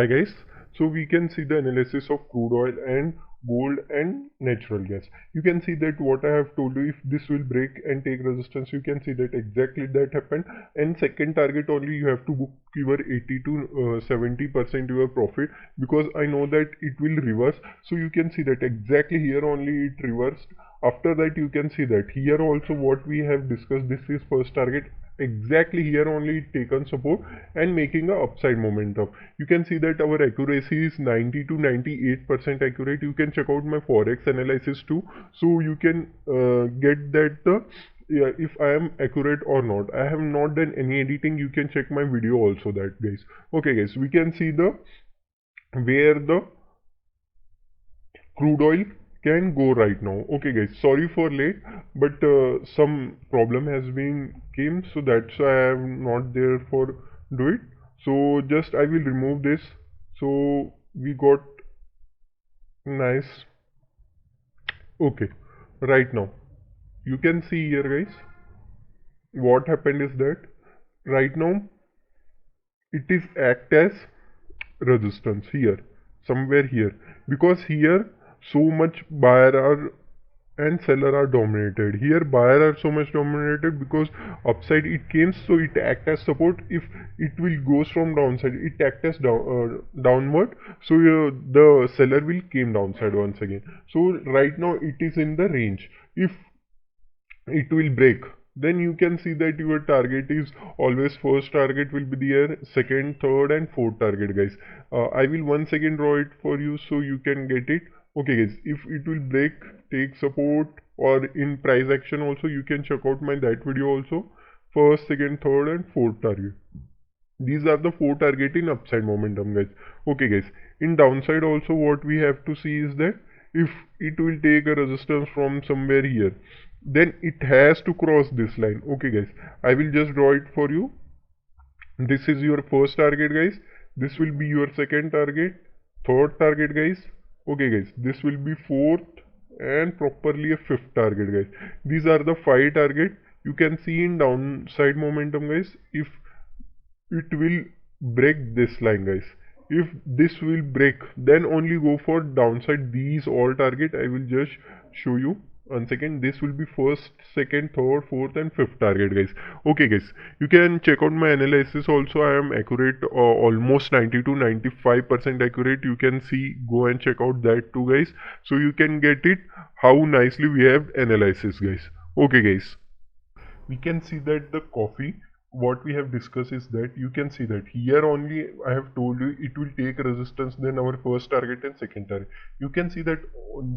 Hi guys, so we can see the analysis of crude oil and gold and natural gas. You can see that what I have told you, if this will break and take resistance, you can see that exactly that happened. And second target only you have to book your 80 to 70% your profit, because I know that it will reverse. So you can see that exactly here only it reversed. After that you can see that here also what we have discussed, this is first target, exactly here only it taken support and making a upside momentum. You can see that our accuracy is 90 to 98% accurate. You can check out my forex analysis too, so you can get that the yeah, if I am accurate or not. I have not done any editing. You can check my video also, that guys. Okay guys, we can see the where the crude oil can go right now. Okay guys, sorry for late, but some problem has been came, so that's why I am not there for do it. So just I will remove this. So we got nice. Okay, right now you can see here guys, what happened is that right now it is act as resistance here, somewhere here, because here so much buyer are and seller are dominated. Here buyer are so much dominated because upside it came, so it act as support. If it will goes from downside, it act as downward, so the seller will came downside once again. So right now it is in the range. If it will break, then you can see that your target is always first target will be there, second, third and fourth target guys. I will once again draw it for you so you can get it. Okay guys, if it will break, take support or in price action also, you can check out my that video also. First, second, third and fourth target, these are the four target in upside momentum guys. Okay guys, in downside also what we have to see is that if it will take a resistance from somewhere here, then it has to cross this line. Okay guys, I will just draw it for you. This is your first target guys, this will be your second target, third target guys. Okay guys, this will be fourth and properly a fifth target guys. These are the five target. You can see in downside momentum guys, if it will break this line guys, if this will break, then only go for downside. These all target I will just show you one second. This will be first, second, third, fourth and fifth target guys. Okay guys, you can check out my analysis also. I am accurate, almost 90 to 95% accurate. You can see, go and check out that too guys, so you can get it how nicely we have analysis guys. Okay guys, we can see that the coffee, what we have discussed is that you can see that here only I have told you it will take resistance, then our first target and second target. You can see that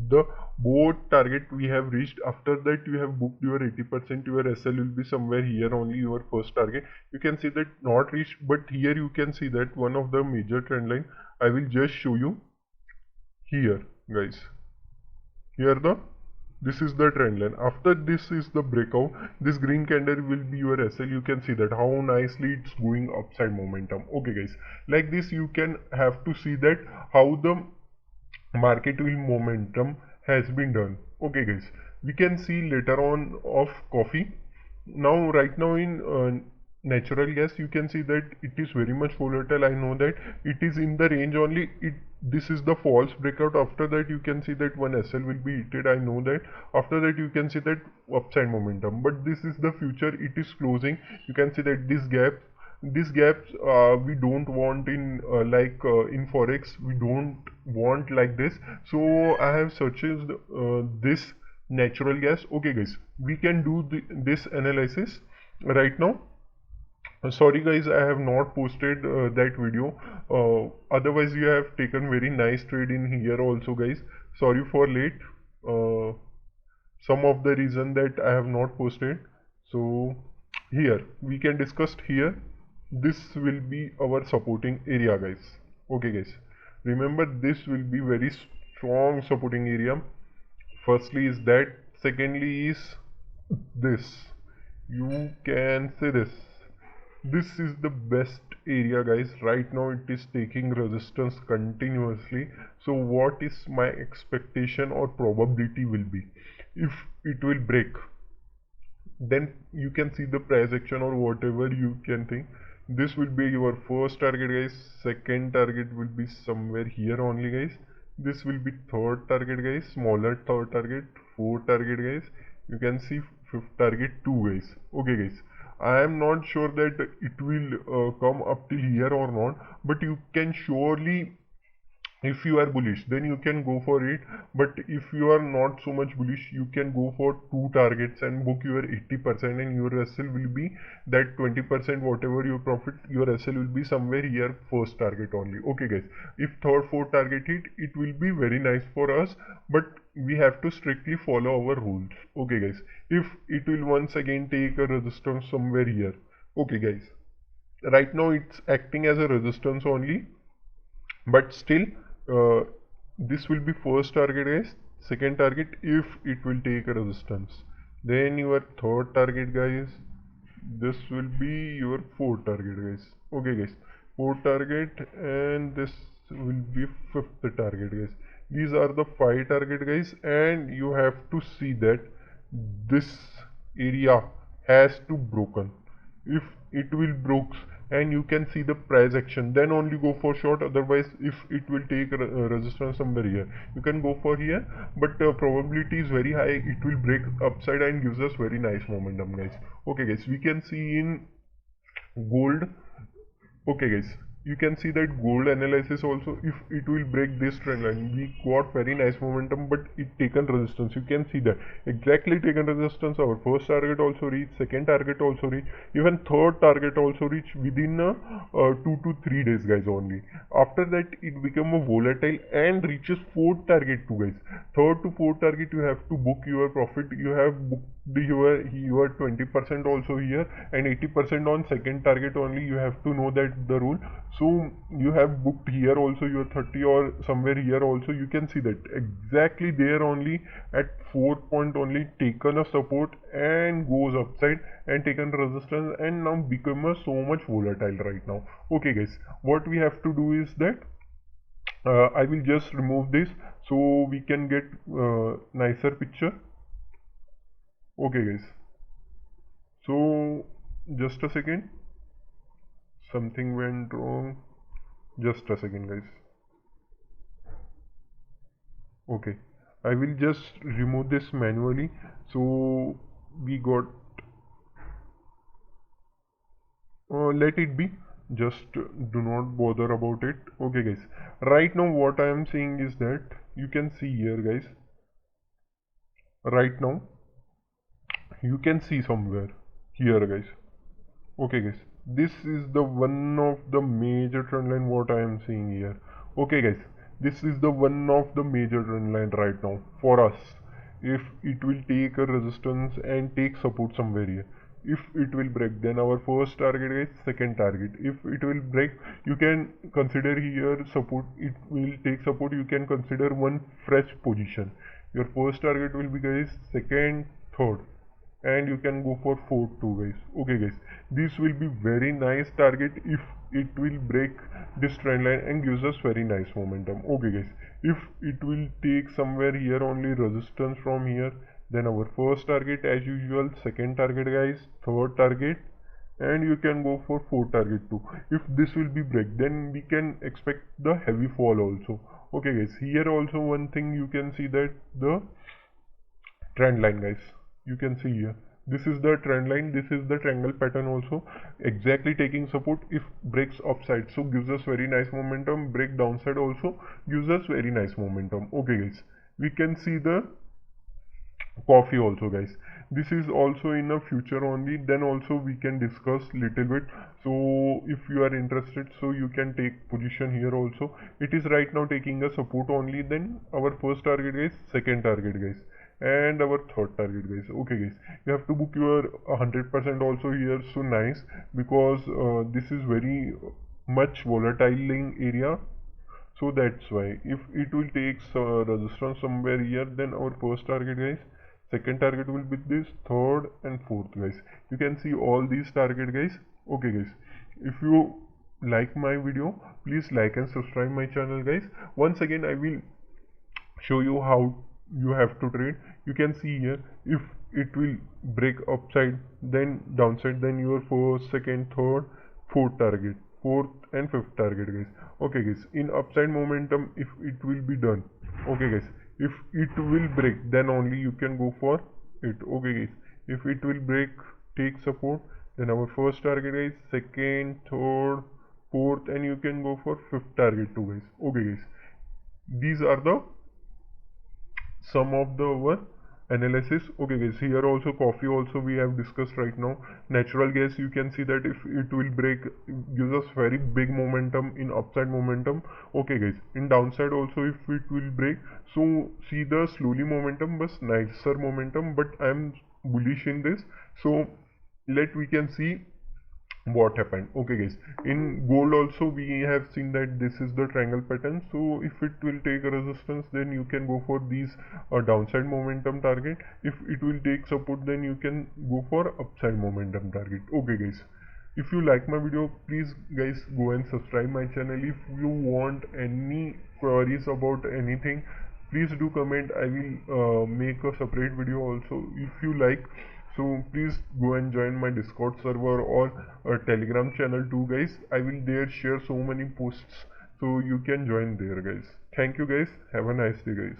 the both target we have reached. After that you have booked your 80%, your SL will be somewhere here only, your first target. You can see that not reached, but here you can see that one of the major trend line. I will just show you here guys. Here the this is the trend line. After this is the breakout, this green candle will be your SL. You can see that how nicely it's going upside momentum. Okay guys, like this you can have to see that how the market will momentum has been done. Okay guys, we can see later on of coffee. Now right now in natural gas, you can see that it is very much volatile. I know that it is in the range only. This is the false breakout. After that you can see that one SL will be hit. I know that. After that you can see that upside momentum, but this is the future. It is closing. You can see that this gaps we don't want in in forex. We don't want like this. So I have searched this natural gas. Okay guys, we can do this analysis right now. Sorry guys, I have not posted that video. Otherwise you have taken very nice trade in here also guys. Sorry for late. uh, some of the reason that I have not posted. So here we can discuss here. This will be our supporting area guys. Okay guys, remember this will be very strong supporting area. Firstly is that, secondly is this. You can say this is the best area guys. Right now it is taking resistance continuously. So what is my expectation or probability will be, if it will break, then you can see the price action or whatever you can think. This will be your first target, guys. Second target will be somewhere here only, guys. This will be third target, guys. Smaller third target. Fourth target, guys. You can see fifth target 2, guys. Okay, guys. I am not sure that it will come up till here or not, but you can surely, if you are bullish, then you can go for it. But if you are not so much bullish, you can go for two targets and book your 80%, and your SL will be that 20%. Whatever your profit, your SL will be somewhere here, first target only. Okay, guys. If third, fourth target hit, it will be very nice for us, but we have to strictly follow our rules. Okay, guys. If it will once again take a resistance somewhere here. Okay, guys. Right now it's acting as a resistance only, but still uh, this will be first target, guys. Second target, if it will take a resistance, then your third target, guys. This will be your fourth target, guys. Okay, guys. Fourth target, and this will be fifth target, guys. These are the 5 target, guys, and you have to see that this area has to broken. If it will breaks and you can see the price action, then only go for short. Otherwise, if it will take resistance somewhere here, you can go for here, but probability is very high it will break upside and gives us very nice momentum, guys. Okay, guys, we can see in gold. Okay, guys, you can see that gold analysis also, if it will break this trend line, we got very nice momentum, but it taken resistance. You can see that exactly taken resistance. Our first target also reached, second target also reached, even third target also reached within 2 to 3 days, guys, only. After that it become a volatile and reaches fourth target too, guys. Third to fourth target, you have to book your profit. You have booked your 20% also here, and 80% on second target only. You have to know that the rule. So you have booked here also your 30, or somewhere here also. You can see that exactly there only at 4 point only taken a support and goes upside and taken resistance, and now become a so much volatile right now. Okay, guys, what we have to do is that I will just remove this so we can get nicer picture. Okay, guys, so just a second, something went wrong. Just a second, guys. Okay, I will just remove this manually. So we got let it be, just do not bother about it. Okay, guys, right now what I am saying is that you can see here, guys. Right now you can see somewhere here, guys. Okay, guys, this is the one of the major trend line what I am seeing here. Okay, guys, this is the one of the major trend line right now for us. If it will take a resistance and take support somewhere here, if it will break, then our first target is second target. If it will break, you can consider here support. It will take support, you can consider one fresh position. Your first target will be, guys, second, third, and you can go for fourth too, guys. Okay, guys, this will be very nice target if it will break this trend line and gives us very nice momentum. Okay, guys, if it will take somewhere here only resistance from here, then our first target as usual, second target, guys, third target, and you can go for fourth target too. If this will be break, then we can expect the heavy fall also. Okay, guys, here also one thing you can see that the trend line, guys, you can see here, this is the trend line, this is the triangle pattern also, exactly taking support. If breaks upside, so gives us very nice momentum. Break downside also gives us very nice momentum. Okay, guys, we can see the coffee also, guys. This is also in a future only, then also we can discuss little bit. So if you are interested, so you can take position here also. It is right now taking a support only. Then our first target, guys, second target, guys, and our third target, guys. Okay, guys, you have to book your 100% also here. So nice, because this is very much volatile area. So that's why if it will take resistance somewhere here, then our first target, guys, second target will be this, third and fourth, guys. You can see all these target, guys. Okay, guys, if you like my video, please like and subscribe my channel, guys. Once again, I will show you how you have to trade. You can see here, if it will break upside, then downside, then your first, second, third, fourth target, fourth and fifth target, guys. Okay guys, in upside momentum, if it will be done, okay guys, if it will break, then only you can go for it. Okay guys, if it will break, take support, then our first target guys, second, third, fourth, and you can go for fifth target too guys. Okay guys, these are the some of the our analysis. Okay guys, here also coffee also we have discussed right now. Natural gas, you can see that if it will break, gives us very big momentum in upside momentum. Okay guys, in downside also if it will break, so see the slowly momentum but nicer momentum, but I am bullish in this. So let we can see what happened. Okay guys, in gold also we have seen that this is the triangle pattern, so if it will take a resistance, then you can go for these downside momentum target. If it will take support, then you can go for upside momentum target. Okay guys, if you like my video, please guys go and subscribe my channel. If you want any queries about anything, please do comment. I will make a separate video also if you like. So please go and join my Discord server or a Telegram channel too guys. I will there share so many posts, so you can join there guys. Thank you guys, have a nice day guys.